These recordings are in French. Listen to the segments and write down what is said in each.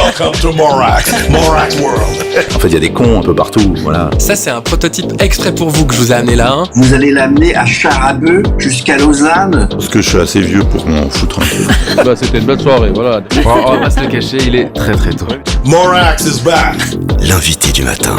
Welcome to Morac World. En fait, il y a des cons un peu partout, voilà. Ça, c'est un prototype exprès pour vous que je vous ai amené là. Hein. Vous allez l'amener à Charabeu jusqu'à Lausanne. Parce que je suis assez vieux pour m'en foutre un peu. Bah, c'était une belle soirée, voilà. On va pas se le cacher, il est très très tôt. Morax is back. L'invité du matin.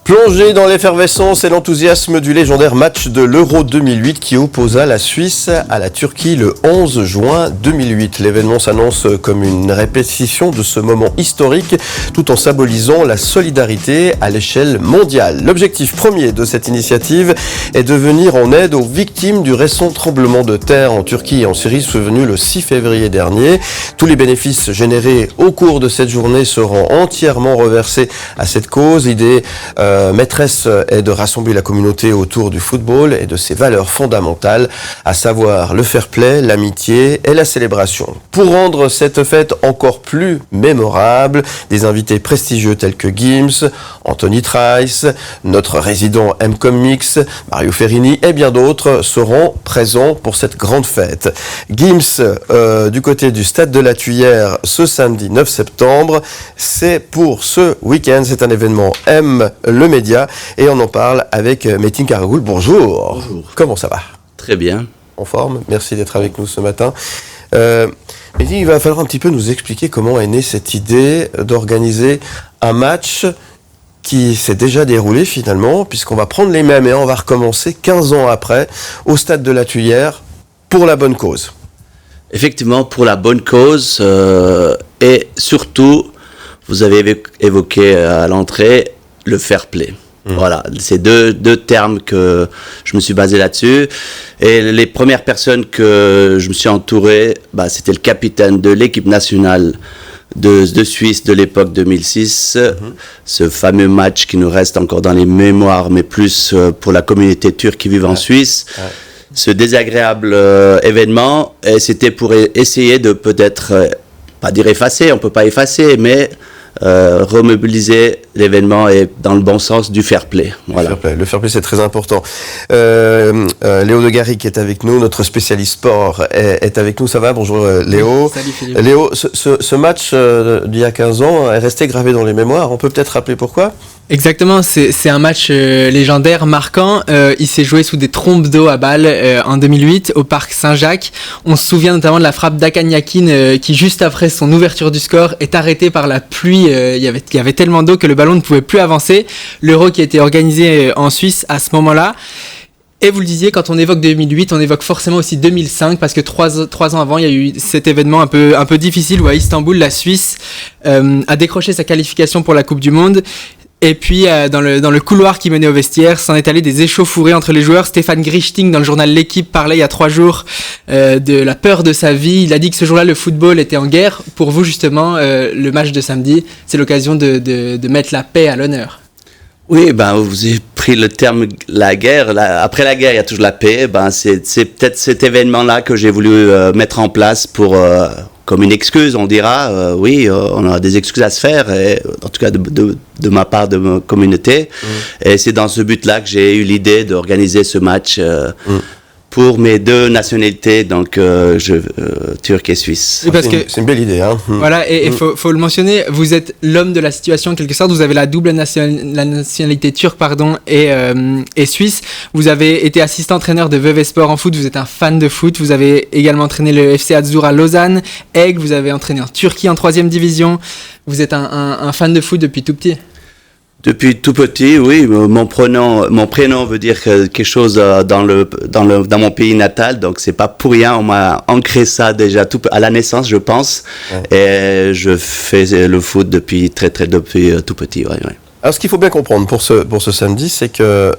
Plongé dans l'effervescence et l'enthousiasme du légendaire match de l'Euro 2008 qui opposa la Suisse à la Turquie le 11 juin 2008. L'événement s'annonce comme une répétition de ce moment historique tout en symbolisant la solidarité à l'échelle mondiale. L'objectif premier de cette initiative est de venir en aide aux victimes du récent tremblement de terre en Turquie et en Syrie survenu le 6 février dernier. Tous les bénéfices générés au cours de cette journée seront entièrement reversés à cette cause. L'idée maîtresse est de rassembler la communauté autour du football et de ses valeurs fondamentales, à savoir le fair play, l'amitié et la célébration. Pour rendre cette fête encore plus mémorable, des invités prestigieux tels que Gims, Anthony Trice, notre résident M-Comics, Mario Ferrini et bien d'autres seront présents pour cette grande fête. Gims, du côté du Stade de la Tuyère, ce samedi 9 septembre, c'est pour ce week-end, c'est un événement M, le média, et on en parle avec Metin Karagoul. Bonjour. Bonjour. Comment ça va? Très bien. En forme. Merci d'être avec nous ce matin. Metin, il va falloir un petit peu nous expliquer comment est née cette idée d'organiser un match qui s'est déjà déroulé finalement, puisqu'on va prendre les mêmes et on va recommencer 15 ans après au Stade de la Tuyère pour la bonne cause. Effectivement, pour la bonne cause et surtout, vous avez évoqué à l'entrée le fair play. Voilà, c'est deux termes que je me suis basé là-dessus. Et les premières personnes que je me suis entouré, c'était le capitaine de l'équipe nationale de Suisse de l'époque 2006. Ce fameux match qui nous reste encore dans les mémoires, mais plus pour la communauté turque qui vit en Suisse. Ce désagréable événement, et c'était pour essayer de peut-être, pas dire effacer, on peut pas effacer, mais remobiliser l'événement et dans le bon sens du fair play. Voilà. Le fair play, c'est très important. Léo de Gary qui est avec nous, notre spécialiste sport, est avec nous. Ça va? Bonjour Léo. Salut Philippe. Léo, ce match d'il y a 15 ans est resté gravé dans les mémoires. On peut peut-être rappeler pourquoi? Exactement, c'est un match légendaire, marquant. Il s'est joué sous des trompes d'eau à Bâle en 2008 au parc Saint-Jacques. On se souvient notamment de la frappe d'Hakan Yakin qui, juste après son ouverture du score, est arrêté par la pluie. Il y avait tellement d'eau que le ballon ne pouvait plus avancer. L'Euro qui a été organisé en Suisse à ce moment-là. Et vous le disiez, quand on évoque 2008, on évoque forcément aussi 2005 parce que trois ans avant, il y a eu cet événement un peu difficile où à Istanbul, la Suisse a décroché sa qualification pour la Coupe du Monde. Et puis, dans le couloir qui menait au vestiaire, s'en est allé des échauffourées entre les joueurs. Stéphane Grichting, dans le journal L'Équipe, parlait il y a 3 jours de la peur de sa vie. Il a dit que ce jour-là, le football était en guerre. Pour vous, justement, le match de samedi, c'est l'occasion de mettre la paix à l'honneur. Oui, vous avez pris le terme la guerre. Après la guerre, il y a toujours la paix. C'est peut-être cet événement-là que j'ai voulu mettre en place pour... comme une excuse, on dira, on a des excuses à se faire, et, en tout cas de ma part, de ma communauté. Et c'est dans ce but-là que j'ai eu l'idée d'organiser ce match pour mes deux nationalités, donc turc et suisse. Oui, parce que c'est une belle idée. Hein. Voilà, et faut le mentionner, vous êtes l'homme de la situation en quelque sorte, vous avez la double nationalité turque et suisse. Vous avez été assistant-entraîneur de Vevey Sport en foot, vous êtes un fan de foot, vous avez également entraîné le FC Azur à Lausanne, Aigle, vous avez entraîné en Turquie en 3e division, vous êtes un fan de foot depuis tout petit. Depuis tout petit, oui. Mon prénom veut dire quelque chose dans mon pays natal, donc c'est pas pour rien. On m'a ancré ça déjà à la naissance, je pense. Ouais. Et je fais le foot depuis depuis tout petit. Ouais. Alors, ce qu'il faut bien comprendre pour ce samedi, c'est que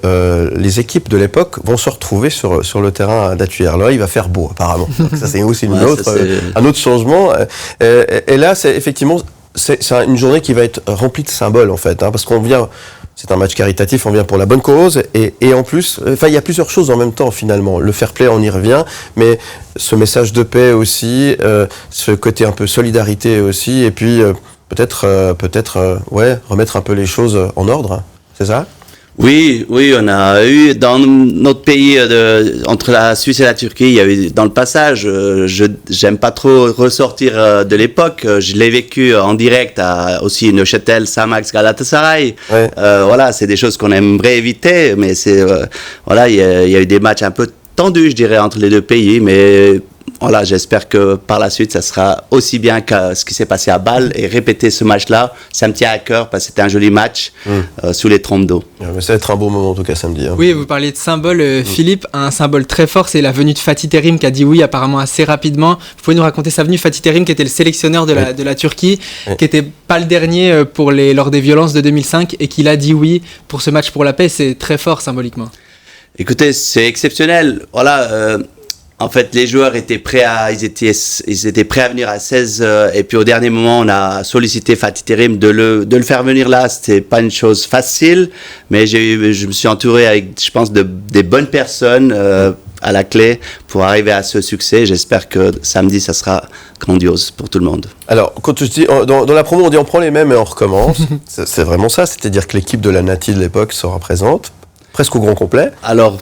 les équipes de l'époque vont se retrouver sur le terrain d'Atuyère. Là, il va faire beau, apparemment. Donc, ça, c'est aussi un autre changement. Et là, c'est effectivement... C'est une journée qui va être remplie de symboles en fait, parce qu'on vient, c'est un match caritatif, on vient pour la bonne cause et en plus, il y a plusieurs choses en même temps finalement. Le fair play, on y revient, mais ce message de paix aussi, ce côté un peu solidarité aussi, et puis peut-être remettre un peu les choses en ordre, c'est ça? Oui, on a eu dans notre pays, entre la Suisse et la Turquie, il y a eu dans le passage, j'aime pas trop ressortir de l'époque, je l'ai vécu en direct à aussi Neuchâtel, Samax, Galatasaray. Ouais. Voilà, c'est des choses qu'on aimerait éviter, mais c'est voilà, il y a eu des matchs un peu tendus, je dirais, entre les deux pays, mais voilà, j'espère que par la suite, ça sera aussi bien que ce qui s'est passé à Bâle et répéter ce match-là, ça me tient à cœur parce que c'était un joli match sous les trompes d'eau. Ouais, mais ça va être un beau moment en tout cas samedi. Hein. Oui, vous parliez de symbole, Philippe. Un symbole très fort, c'est la venue de Fatih Terim qui a dit oui apparemment assez rapidement. Vous pouvez nous raconter sa venue? Fatih Terim qui était le sélectionneur de la Turquie, qui était pas le dernier lors des violences de 2005 et qui l'a dit oui pour ce match pour la paix. C'est très fort symboliquement. Écoutez, c'est exceptionnel. Voilà. En fait, les joueurs étaient prêts ils étaient prêts à venir à 16 et puis au dernier moment, on a sollicité Fatih Terim de le faire venir là. C'était pas une chose facile, mais je me suis entouré avec, je pense, des bonnes personnes à la clé pour arriver à ce succès. J'espère que samedi, ça sera grandiose pour tout le monde. Alors, quand tu dis, dans la promo, on dit on prend les mêmes et on recommence. c'est vraiment ça, c'est-à-dire que l'équipe de la Nati de l'époque sera présente, presque au grand complet. Alors,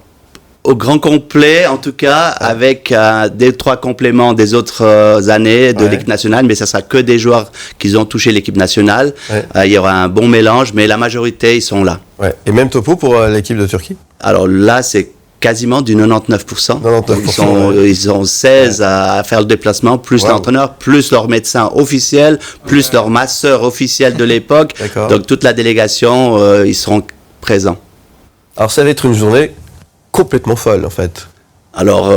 au grand complet, en tout cas, avec des 3 compléments des autres années de l'équipe nationale, mais ça sera que des joueurs qui ont touché l'équipe nationale. Ouais. Il y aura un bon mélange, mais la majorité, ils sont là. Ouais. Et même topo pour l'équipe de Turquie? Alors là, c'est quasiment du 99%. 99%. Ils ont 16 à faire le déplacement, plus l'entraîneur, plus leur médecin officiel, plus leur masseur officiel de l'époque. Donc toute la délégation, ils seront présents. Alors ça va être une journée complètement folle en fait. Alors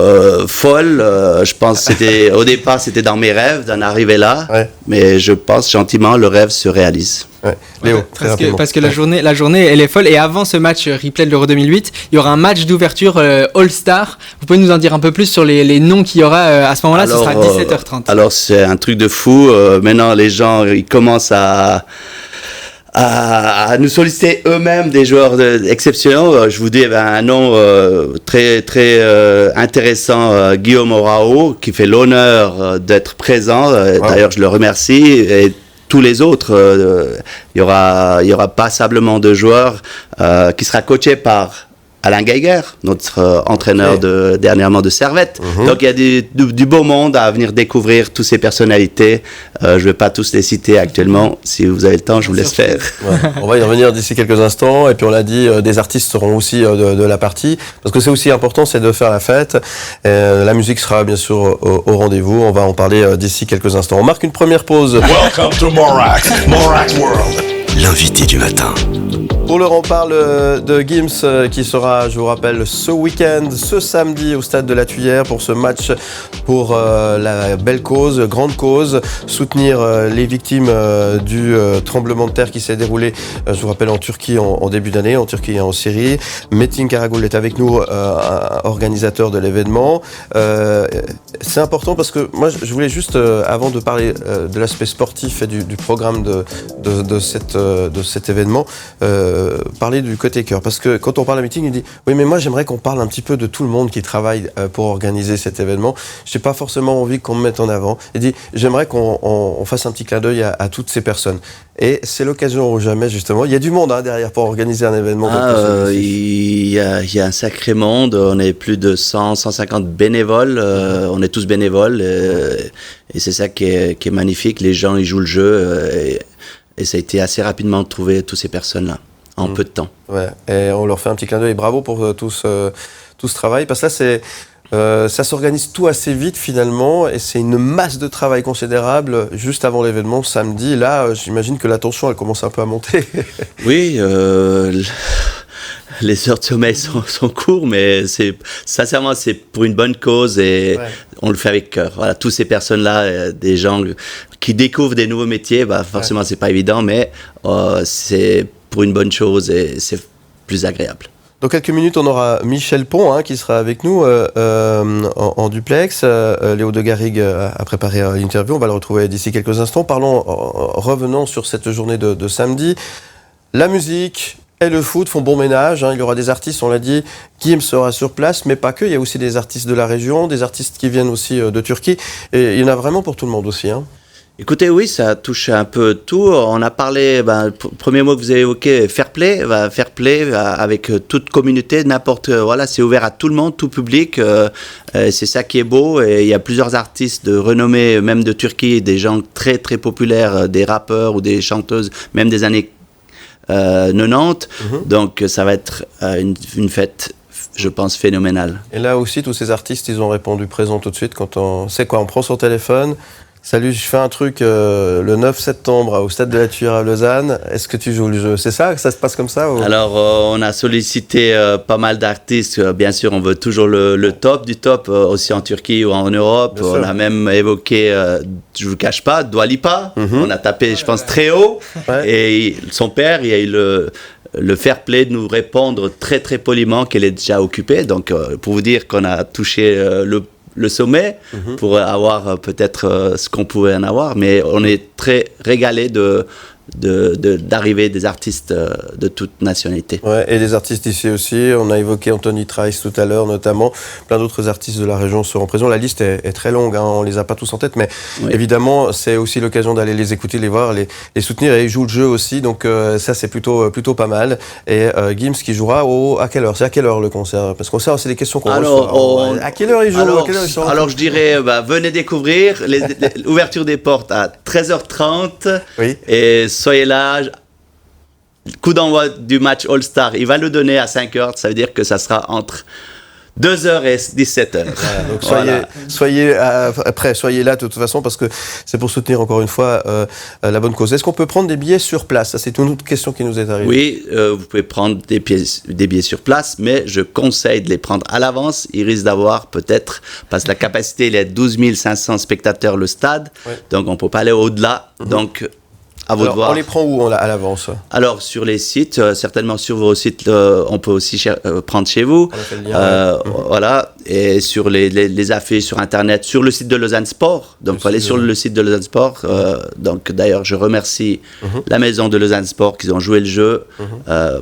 folle, je pense au départ c'était dans mes rêves d'en arriver là, mais je pense gentiment le rêve se réalise. Ouais. Léo, très rapidement. Parce que la journée elle est folle et avant ce match replay de l'Euro 2008, il y aura un match d'ouverture All-Star. Vous pouvez nous en dire un peu plus sur les noms qu'il y aura à ce moment-là? Ce sera à 17h30. Alors c'est un truc de fou. Maintenant les gens ils commencent à nous solliciter eux-mêmes des joueurs exceptionnels. Je vous dis un nom très très intéressant, Guillaume Orao, qui fait l'honneur d'être présent. D'ailleurs, je le remercie. Et tous les autres, il y aura passablement de joueurs qui sera coaché par Alain Geiger, notre entraîneur dernièrement de Servette. Donc il y a du beau monde à venir découvrir, toutes ces personnalités. Je ne vais pas tous les citer actuellement. Si vous avez le temps, je vous laisse faire. On va y revenir d'ici quelques instants. Et puis on l'a dit, des artistes seront aussi de la partie. Parce que c'est aussi important, c'est de faire la fête. La musique sera bien sûr au rendez-vous. On va en parler d'ici quelques instants. On marque une première pause. Welcome to Morac World. L'invité du matin. Pour l'heure, on parle de Gims qui sera, je vous rappelle, ce week-end, ce samedi au stade de la Tuyère pour ce match pour la belle cause, grande cause, soutenir les victimes du tremblement de terre qui s'est déroulé, je vous rappelle, en Turquie en début d'année, en Turquie et en Syrie. Metin Karagoul est avec nous, organisateur de l'événement. C'est important parce que moi, je voulais juste, avant de parler de l'aspect sportif et du programme de cet événement, parler du côté cœur. Parce que quand on parle à meeting, il dit « Oui, mais moi, j'aimerais qu'on parle un petit peu de tout le monde qui travaille pour organiser cet événement. Je n'ai pas forcément envie qu'on me mette en avant. » Il dit « J'aimerais qu'on fasse un petit clin d'œil à toutes ces personnes. » Et c'est l'occasion ou jamais, justement. Il y a du monde derrière pour organiser un événement. Il y a un sacré monde. On est plus de 150 bénévoles. On est tous bénévoles. Et c'est ça qui est magnifique. Les gens, ils jouent le jeu. Et ça a été assez rapidement de trouver toutes ces personnes-là, en peu de temps. Ouais, et on leur fait un petit clin d'œil. Bravo pour tout ce travail. Parce que là, ça s'organise tout assez vite finalement. Et c'est une masse de travail considérable juste avant l'événement, samedi. Là, j'imagine que la tension, elle commence un peu à monter. Oui, les heures de sommeil sont courtes, mais sincèrement, c'est pour une bonne cause et on le fait avec cœur. Voilà, toutes ces personnes-là, des gens qui découvrent des nouveaux métiers, forcément, c'est pas évident, mais c'est pour une bonne chose et c'est plus agréable. Dans quelques minutes, on aura Michel Pont qui sera avec nous en duplex. Léo de Garrigue a préparé l'interview. On va le retrouver d'ici quelques instants. Revenons sur cette journée de samedi. La musique et le foot font bon ménage. Il y aura des artistes, on l'a dit. Gims sera sur place, mais pas que. Il y a aussi des artistes de la région, des artistes qui viennent aussi de Turquie. Et il y en a vraiment pour tout le monde aussi. Écoutez, oui, ça touche un peu tout. On a parlé, premier mot que vous avez évoqué, fair play. Fair play avec toute communauté, voilà, c'est ouvert à tout le monde, tout public. C'est ça qui est beau. Et il y a plusieurs artistes de renommée, même de Turquie, des gens très très populaires, des rappeurs ou des chanteuses, même des années 90. Donc ça va être une fête, je pense, phénoménale. Et là aussi, tous ces artistes, ils ont répondu présent tout de suite quand on prend son téléphone. Salut, je fais un truc le 9 septembre au Stade de la Tuillerie à Lausanne. Est-ce que tu joues le jeu? C'est ça? Ça se passe comme ça ou... Alors, on a sollicité pas mal d'artistes. Bien sûr, on veut toujours le top du top, aussi en Turquie ou en Europe. Bien on sûr. a même évoqué, je ne vous cache pas, Dua Lipa. On a tapé, je pense, très haut. Ouais. Et son père, il a eu le fair play de nous répondre très, très poliment qu'elle est déjà occupée. Donc, pour vous dire qu'on a touché le sommet pour avoir peut-être ce qu'on pouvait en avoir, mais on est très régalé d'arriver des artistes de toute nationalité. Ouais, et des artistes ici aussi. On a évoqué Anthony Trice tout à l'heure, notamment. Plein d'autres artistes de la région seront présents. La liste est très longue, hein, on les a pas tous en tête, mais Oui. évidemment, c'est aussi l'occasion d'aller les écouter, les voir, les soutenir. Et ils jouent le jeu aussi, donc ça, c'est plutôt pas mal. Et Gims qui jouera à quelle heure? C'est à quelle heure le concert? Parce qu'on sait, c'est des questions qu'on reçoit. À quelle heure ils jouent? À quelle heure ils sont Alors je dirais, venez découvrir l'ouverture des portes à 13h30. Oui. Et soyez là. Coup d'envoi du match All-Star, il va le donner à 5h. Ça veut dire que ça sera entre 2h et 17h. Voilà, donc Voilà. soyez prêts, soyez là de toute façon parce que c'est pour soutenir encore une fois la bonne cause. Est-ce qu'on peut prendre des billets sur place? Ça, c'est une autre question qui nous est arrivée. Oui, vous pouvez prendre des billets sur place, mais je conseille de les prendre à l'avance. Il risque d'avoir peut-être, parce que la capacité il est 12 500 spectateurs le stade, Ouais. donc on ne peut pas aller au-delà. Donc, à vous de Alors, voir. on les prend où à l'avance? Alors, sur les sites, certainement sur vos sites, on peut aussi prendre chez vous. On a fait le lien, Voilà. Et sur les affiches sur Internet, sur le site de Lausanne Sport. Donc, il faut aller sur le site de Lausanne Sport. Donc, d'ailleurs, je remercie la maison de Lausanne Sport qui ont joué le jeu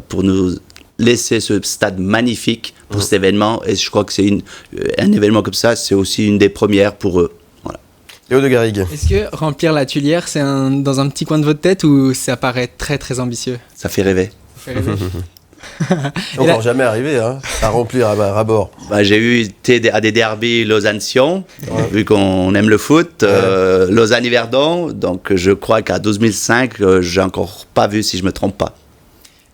pour nous laisser ce stade magnifique pour cet événement. Et je crois que c'est un événement comme ça, c'est aussi une des premières pour eux. Voilà. Léo de Garrigue. Est-ce que remplir la Tuilière, c'est dans un petit coin de votre tête ou ça paraît très très ambitieux? Ça fait rêver. Ça fait rêver. C'est encore jamais arrivé hein, à remplir à bord. J'ai été à des derbys Lausanne-Sion, vu qu'on aime le foot, Lausanne-Yverdon, donc je crois qu'à 12 500, j'ai encore pas vu si je me trompe pas.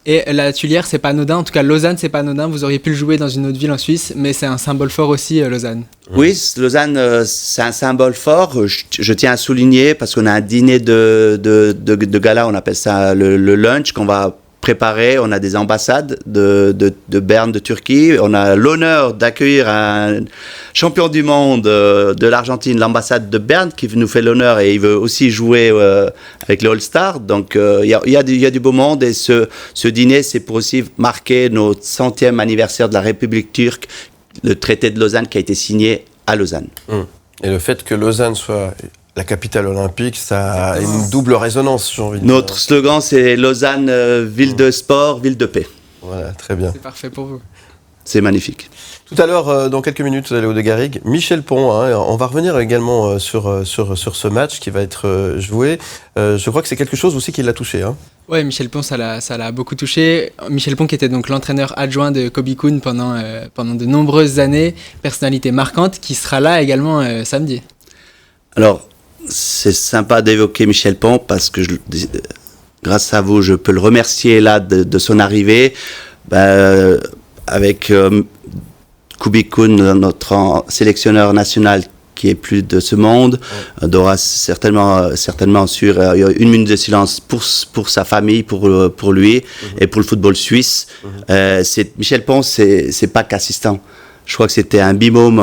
Et la Tuilière, c'est pas anodin. En tout cas, Lausanne, c'est pas anodin. Vous auriez pu le jouer dans une autre ville en Suisse, mais c'est un symbole fort aussi, Lausanne. Oui, Lausanne, c'est un symbole fort. Je tiens à souligner parce qu'on a un dîner de gala, on appelle ça le lunch, qu'on va préparer. On a des ambassades de Berne, de Turquie. On a l'honneur d'accueillir un champion du monde de l'Argentine, l'ambassade de Berne, qui nous fait l'honneur et il veut aussi jouer avec le All-Star. Donc, il y a du beau monde et ce dîner, c'est pour aussi marquer notre 100e anniversaire de la République turque, le traité de Lausanne qui a été signé à Lausanne. Et le fait que Lausanne soit la capitale olympique, ça a une double résonance, j'ai envie de dire. Notre slogan, c'est Lausanne, ville de sport, ville de paix. Voilà, très bien. C'est parfait pour vous. C'est magnifique. Tout à l'heure, dans quelques minutes, Léo de Garrigue, Michel Pont, hein, on va revenir également sur ce match qui va être joué. Je crois que c'est quelque chose aussi qui l'a touché. Hein. Ouais, Michel Pont, ça l'a beaucoup touché. Michel Pont qui était donc l'entraîneur adjoint de Kobe Kuhn pendant de nombreuses années, personnalité marquante, qui sera là également samedi. Alors, c'est sympa d'évoquer Michel Pont parce que grâce à vous, je peux le remercier là de son arrivée. Avec Kobe Kuhn, notre sélectionneur national qui est plus de ce monde, aura certainement sur une minute de silence pour sa famille, pour lui et pour le football suisse. Michel Pont, c'est pas qu'assistant. Je crois que c'était un binôme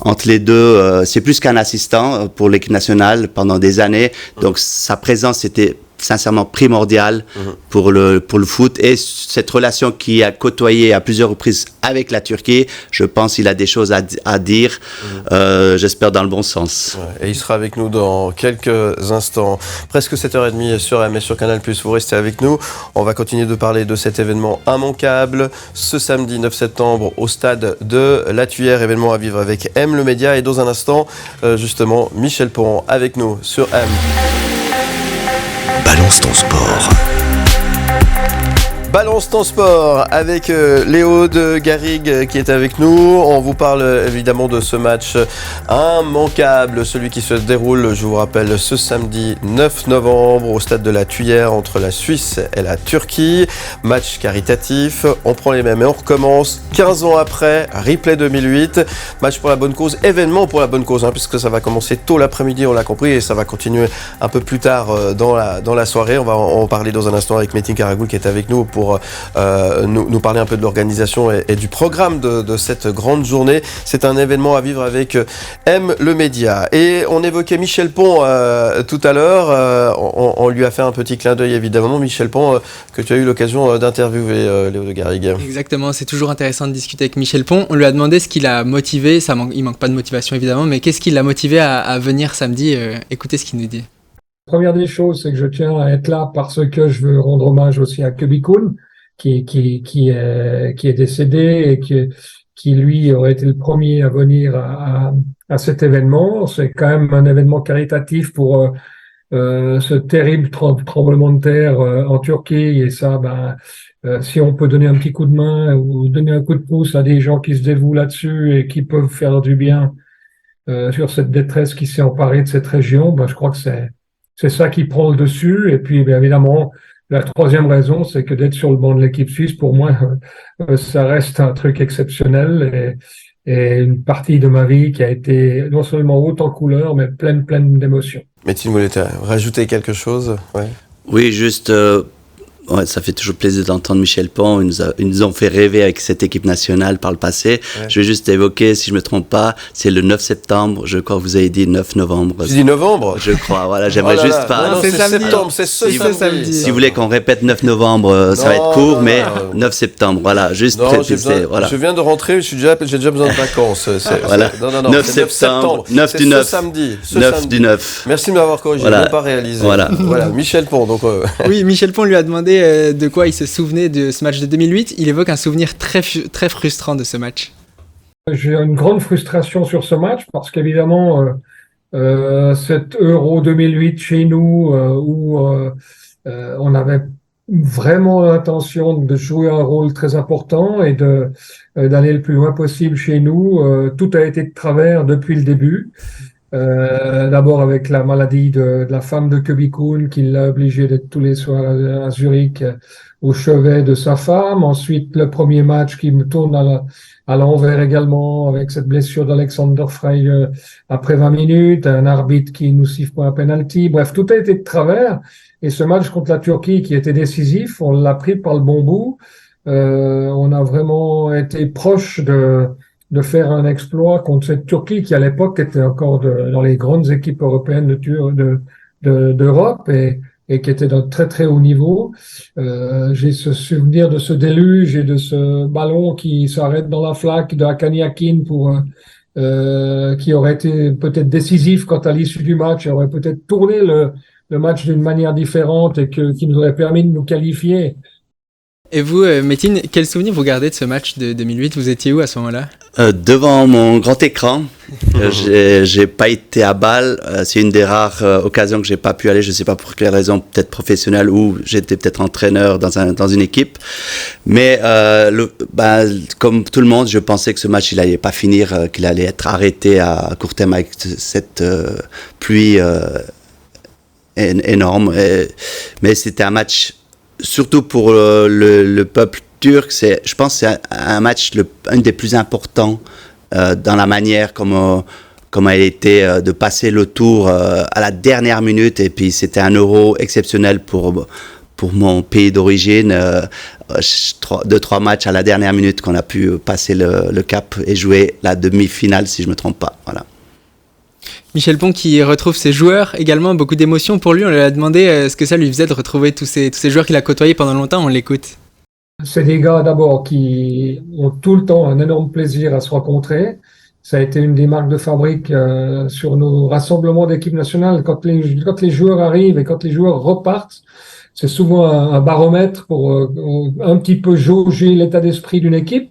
entre les deux. C'est plus qu'un assistant pour l'équipe nationale pendant des années. Donc sa présence était sincèrement primordial pour le foot, et cette relation qui a côtoyé à plusieurs reprises avec la Turquie, je pense qu'il a des choses à dire, j'espère dans le bon sens. Ouais, et il sera avec nous dans quelques instants. Presque 7h30 sur M et sur Canal+, vous restez avec nous. On va continuer de parler de cet événement immanquable ce samedi 9 septembre au stade de la Tuillère, événement à vivre avec M le Média, et dans un instant justement Michel Pon avec nous sur M. Balance ton sport. Balance ton sport avec Léo de Garrigue qui est avec nous. On vous parle évidemment de ce match immanquable, celui qui se déroule, je vous rappelle, ce samedi 9 novembre au stade de la Tuillère entre la Suisse et la Turquie. Match caritatif, on prend les mêmes et on recommence 15 ans après, replay 2008. Match pour la bonne cause, événement pour la bonne cause, puisque ça va commencer tôt l'après-midi, on l'a compris, et ça va continuer un peu plus tard dans la soirée. On va en parler dans un instant avec Metin Karagoul qui est avec nous pour nous parler un peu de l'organisation et du programme de cette grande journée. C'est un événement à vivre avec M le Média. Et on évoquait Michel Pon tout à l'heure. On lui a fait un petit clin d'œil évidemment. Michel Pon, que tu as eu l'occasion d'interviewer, Léo de Garrigue. Exactement, c'est toujours intéressant de discuter avec Michel Pon. On lui a demandé ce qui l'a motivé, il manque pas de motivation évidemment, mais qu'est-ce qui l'a motivé à venir samedi. Écoutez ce qu'il nous dit. Première des choses, c'est que je tiens à être là parce que je veux rendre hommage aussi à Kubikun, qui est décédé et qui lui aurait été le premier à venir à cet événement. C'est quand même un événement caritatif pour ce terrible tremblement de terre en Turquie, et ça, si on peut donner un petit coup de main ou donner un coup de pouce à des gens qui se dévouent là-dessus et qui peuvent faire du bien sur cette détresse qui s'est emparée de cette région, je crois que c'est ça qui prend le dessus. Et puis, bien évidemment, la troisième raison, c'est que d'être sur le banc de l'équipe suisse, pour moi, ça reste un truc exceptionnel et une partie de ma vie qui a été non seulement haute en couleurs, mais pleine d'émotions. Metin, vous voulez rajouter quelque chose? Ouais. Oui, juste... ça fait toujours plaisir d'entendre Michel Pon. Ils nous ont fait rêver avec cette équipe nationale par le passé. Ouais. Je vais juste évoquer, si je ne me trompe pas, c'est le 9 septembre. Je crois que vous avez dit 9 novembre. Tu dis novembre? Je crois, voilà. J'aimerais juste pas... Non, c'est septembre, c'est ce samedi. Si vous voulez qu'on répète 9 novembre, ça va être court, mais 9 septembre, voilà. Juste préciser, voilà. Je viens de rentrer, j'ai déjà besoin de vacances. Voilà. Non, 9 septembre, 9 du 9. Ce samedi. 9 du 9. Merci de m'avoir corrigé, je n'ai pas réalisé. Voilà. Michel Pon, donc... Oui, Michel Pon lui a demandé de quoi il se souvenait de ce match de 2008. Il évoque un souvenir très frustrant de ce match. J'ai une grande frustration sur ce match parce qu'évidemment, cet Euro 2008 chez nous, où on avait vraiment l'intention de jouer un rôle très important et d'aller le plus loin possible chez nous, tout a été de travers depuis le début. D'abord avec la maladie de la femme de Kubikun qui l'a obligé d'être tous les soirs à Zurich au chevet de sa femme. Ensuite, le premier match qui me tourne à l'envers également avec cette blessure d'Alexander Frey après 20 minutes, un arbitre qui nous siffle pour un penalty. Bref, tout a été de travers. Et ce match contre la Turquie qui était décisif, on l'a pris par le bon bout. On a vraiment été proche de faire un exploit contre cette Turquie qui à l'époque était encore dans les grandes équipes européennes d'Europe et qui était d'un très très haut niveau. J'ai ce souvenir de ce déluge et de ce ballon qui s'arrête dans la flaque de Hakan Yakin qui aurait été peut-être décisif quant à l'issue du match, aurait peut-être tourné le match d'une manière différente et qui nous aurait permis de nous qualifier. Et vous, Metin, quel souvenir vous gardez de ce match de 2008? Vous étiez où à ce moment-là? Devant mon grand écran. J'ai pas été à Bâle. C'est une des rares occasions que j'ai pas pu aller. Je sais pas pour quelle raison, peut-être professionnelle ou j'étais peut-être entraîneur dans une équipe. Mais comme tout le monde, je pensais que ce match il allait pas finir, qu'il allait être arrêté à court terme avec cette pluie énorme. Mais c'était un match. Surtout pour le peuple turc, je pense que c'est un match un des plus importants dans la manière comme elle a été de passer le tour à la dernière minute. Et puis c'était un Euro exceptionnel pour mon pays d'origine. 2-3 matchs à la dernière minute qu'on a pu passer le cap et jouer la demi-finale, si je ne me trompe pas. Voilà. Michel Pont qui retrouve ses joueurs également, beaucoup d'émotions pour lui. On lui a demandé ce que ça lui faisait de retrouver tous ces joueurs qu'il a côtoyés pendant longtemps. On l'écoute. C'est des gars d'abord qui ont tout le temps un énorme plaisir à se rencontrer. Ça a été une des marques de fabrique sur nos rassemblements d'équipe nationale. Quand les joueurs arrivent et quand les joueurs repartent, c'est souvent un baromètre pour un petit peu jauger l'état d'esprit d'une équipe.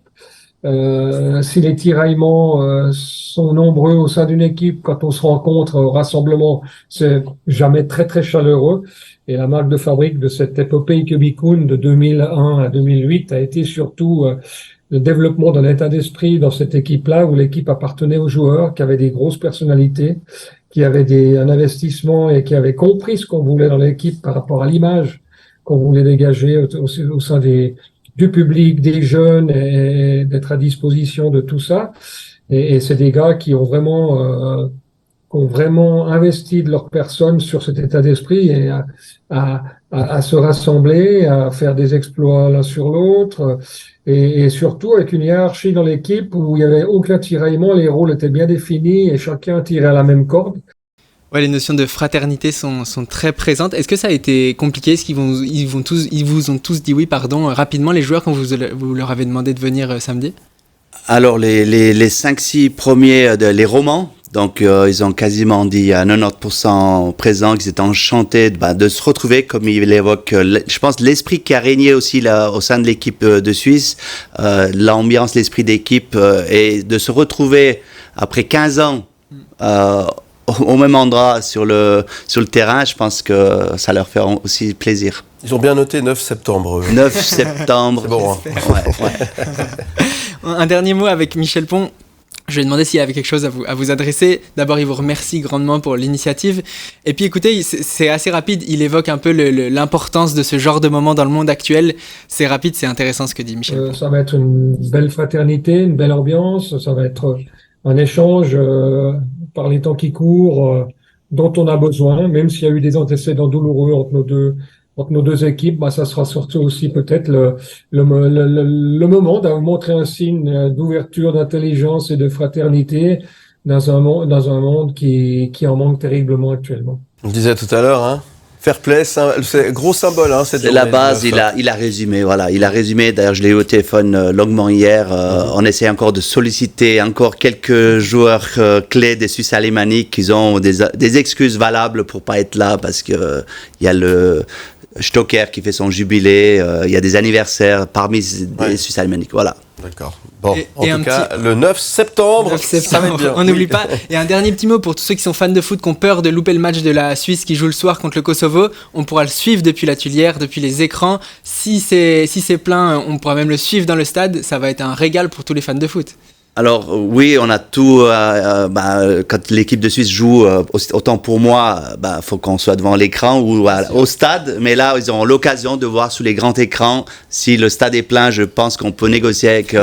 Si les tiraillements sont nombreux au sein d'une équipe, quand on se rencontre au rassemblement, c'est jamais très très chaleureux. Et la marque de fabrique de cette épopée Kubikun de 2001 à 2008 a été surtout le développement d'un état d'esprit dans cette équipe-là, où l'équipe appartenait aux joueurs qui avaient des grosses personnalités, qui avaient un investissement et qui avaient compris ce qu'on voulait dans l'équipe par rapport à l'image qu'on voulait dégager au sein du public, des jeunes, et d'être à disposition de tout ça. Et c'est des gars qui ont vraiment investi de leur personne sur cet état d'esprit et à se rassembler, à faire des exploits l'un sur l'autre, et surtout avec une hiérarchie dans l'équipe où il n'y avait aucun tiraillement, les rôles étaient bien définis et chacun tirait à la même corde. Ouais, les notions de fraternité sont très présentes. Est-ce que ça a été compliqué? Est-ce qu'ils vous ont tous dit oui, rapidement, les joueurs, quand vous leur avez demandé de venir samedi? Alors, les 5-6 premiers, les romans, donc ils ont quasiment dit à 90% présents qu'ils étaient enchantés de se retrouver, comme il évoque, je pense, l'esprit qui a régné aussi là, au sein de l'équipe de Suisse, l'ambiance, l'esprit d'équipe, et de se retrouver après 15 ans au même endroit sur le terrain. Je pense que ça leur fait aussi plaisir. Ils ont bien noté 9 septembre. 9 septembre. C'est bon, hein. Ouais. Un dernier mot avec Michel Pont. Je lui ai demandé s'il y avait quelque chose à vous adresser. D'abord, il vous remercie grandement pour l'initiative. Et puis, écoutez, c'est assez rapide. Il évoque un peu l'importance de ce genre de moment dans le monde actuel. C'est rapide, c'est intéressant ce que dit Michel. Ça va être une belle fraternité, une belle ambiance. Ça va être un échange par les temps qui courent dont on a besoin, même s'il y a eu des antécédents douloureux entre nos deux équipes. Ça sera surtout aussi peut-être le moment de montrer un signe d'ouverture, d'intelligence et de fraternité dans un monde qui en manque terriblement actuellement. On le disait tout à l'heure, hein. Fair play, c'est gros symbole, hein, cette c'est journée. La base, il a résumé, voilà. Il a résumé, d'ailleurs, je l'ai eu au téléphone longuement hier. On essaie encore de solliciter encore quelques joueurs clés des Suisses alémaniques qui ont des excuses valables pour pas être là, parce que il y a le Stocker qui fait son jubilé, il y a des anniversaires parmi les Suisses alémaniques, voilà. D'accord. Bon, en tout cas, le 9 septembre, ça va être bien. On n'oublie pas. Et un dernier petit mot pour tous ceux qui sont fans de foot, qui ont peur de louper le match de la Suisse qui joue le soir contre le Kosovo. On pourra le suivre depuis la Tuilière, depuis les écrans. Si c'est plein, on pourra même le suivre dans le stade. Ça va être un régal pour tous les fans de foot. Alors oui, on a tout. Quand l'équipe de Suisse joue, autant pour moi, faut qu'on soit devant l'écran ou au stade. Mais là, ils auront l'occasion de voir sous les grands écrans. Si le stade est plein, je pense qu'on peut négocier avec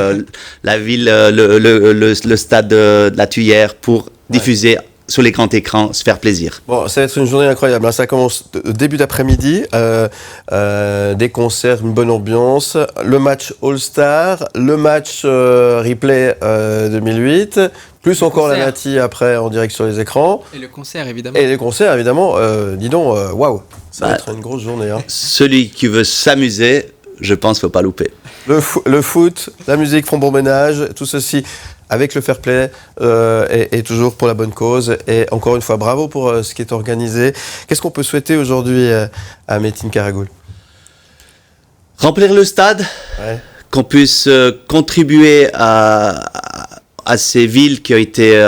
la ville, le stade de la Tuilière pour diffuser sur les grands écrans, se faire plaisir. Bon, ça va être une journée incroyable. Ça commence début d'après-midi, des concerts, une bonne ambiance, le match All-Star, le match replay 2008, plus encore la Nati après en direct sur les écrans. Et le concert, évidemment. Et les concerts, évidemment. Dis donc, waouh, ça va être une grosse journée. Hein. Celui qui veut s'amuser, je pense qu'il ne faut pas louper. Le foot, la musique font bon ménage, tout ceci avec le fair play et toujours pour la bonne cause. Et encore une fois, bravo pour ce qui est organisé. Qu'est-ce qu'on peut souhaiter aujourd'hui à Metin Karagoul? Remplir le stade, qu'on puisse contribuer à ces villes qui ont été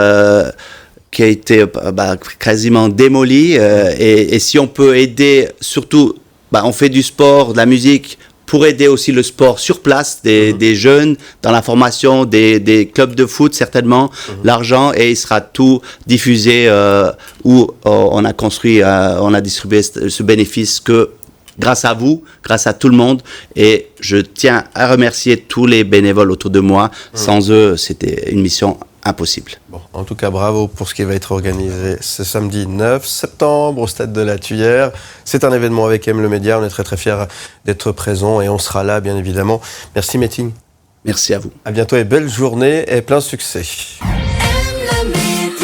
quasiment démolies. Et si on peut aider, surtout, on fait du sport, de la musique, pour aider aussi le sport sur place, des jeunes, dans la formation, des clubs de foot certainement, l'argent, et il sera tout diffusé où on a construit, on a distribué ce bénéfice que grâce à vous, grâce à tout le monde, et je tiens à remercier tous les bénévoles autour de moi. Sans eux, c'était une mission impossible. Bon, en tout cas, bravo pour ce qui va être organisé ce samedi 9 septembre au stade de la Tuilière. C'est un événement avec M le Média. On est très très fiers d'être présents et on sera là, bien évidemment. Merci Metin. Merci à vous. À bientôt et belle journée et plein succès. M le Média.